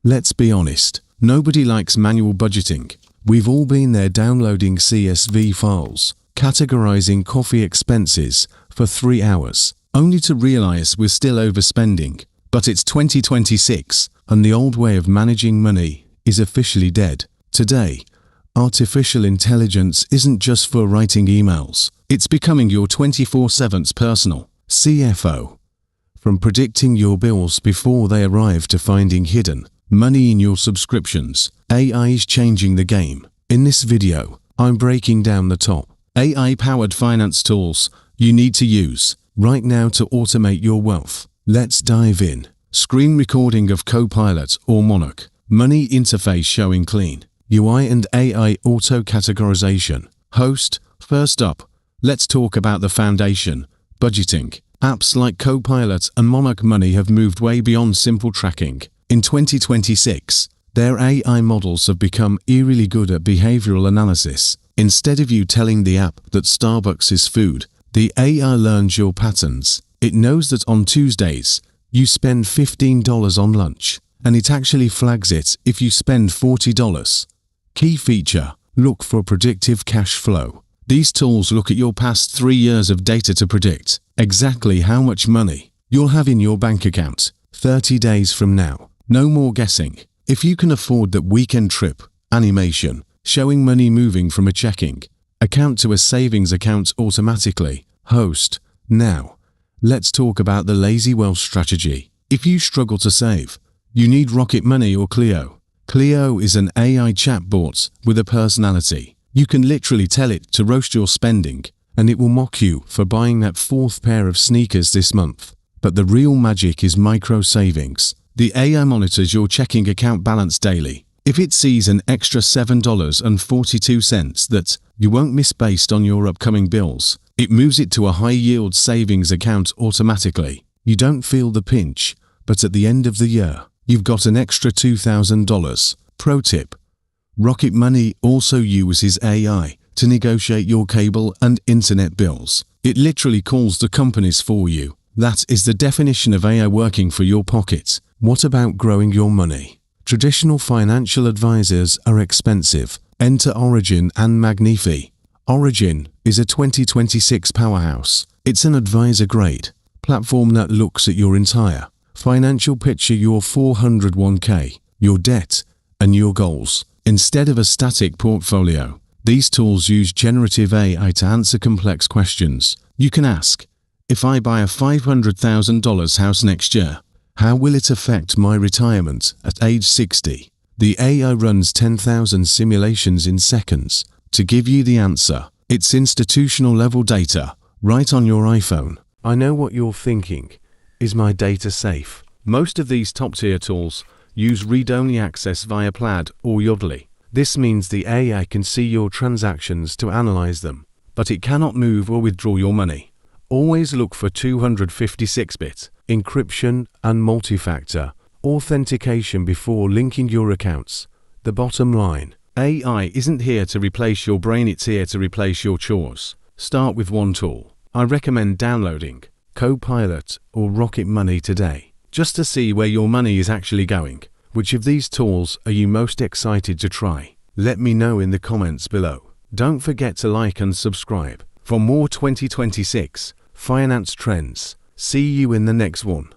Let's be honest, nobody likes manual budgeting. We've all been there downloading CSV files, categorizing coffee expenses for 3 hours, only to realize we're still overspending. But it's 2026, and the old way of managing money is officially dead. Today, artificial intelligence isn't just for writing emails. It's becoming your 24/7 personal CFO. From predicting your bills before they arrive to finding hidden money in your subscriptions, AI is changing the game. In this video, I'm breaking down the top AI-powered finance tools you need to use right now to automate your wealth. Let's dive in. Screen recording of Copilot or Monarch. Money interface showing clean UI and AI auto-categorization. Host. First up, let's talk about the foundation, budgeting. Apps like Copilot and Monarch Money have moved way beyond simple tracking. In 2026, their AI models have become eerily good at behavioral analysis. Instead of you telling the app that Starbucks is food, the AI learns your patterns. It knows that on Tuesdays, you spend $15 on lunch, and it actually flags it if you spend $40. Key feature, look for predictive cash flow. These tools look at your past 3 years of data to predict exactly how much money you'll have in your bank account 30 days from now. No more guessing. If you can afford that weekend trip, animation, showing money moving from a checking account to a savings account automatically. Host. Now, let's talk about the lazy wealth strategy. If you struggle to save, you need Rocket Money or Cleo. Cleo is an AI chatbot with a personality. You can literally tell it to roast your spending, and it will mock you for buying that 4th pair of sneakers this month. But the real magic is micro savings. The AI monitors your checking account balance daily. If it sees an extra $7.42 that you won't miss based on your upcoming bills, it moves it to a high-yield savings account automatically. You don't feel the pinch, but at the end of the year, you've got an extra $2,000. Pro tip: Rocket Money also uses AI to negotiate your cable and internet bills. It literally calls the companies for you. That is the definition of AI working for your pocket. What about growing your money? Traditional financial advisors are expensive. Enter Origin and Magnifi. Origin is a 2026 powerhouse. It's an advisor-grade platform that looks at your entire financial picture, your 401k, your debt, and your goals. Instead of a static portfolio, these tools use generative AI to answer complex questions. You can ask, if I buy a $500,000 house next year, how will it affect my retirement at age 60? The AI runs 10,000 simulations in seconds to give you the answer. It's institutional level data right on your iPhone. I know what you're thinking. Is my data safe? Most of these top-tier tools use read-only access via Plaid or Yodlee. This means the AI can see your transactions to analyze them, but it cannot move or withdraw your money. Always look for 256-bit encryption and multi-factor authentication before linking your accounts. The bottom line: AI isn't here to replace your brain, it's here to replace your chores. Start with one tool. I recommend downloading Copilot or Rocket Money today, just to see where your money is actually going. Which of these tools are you most excited to try? Let me know in the comments below. Don't forget to like and subscribe for more 2026 finance trends. See you in the next one.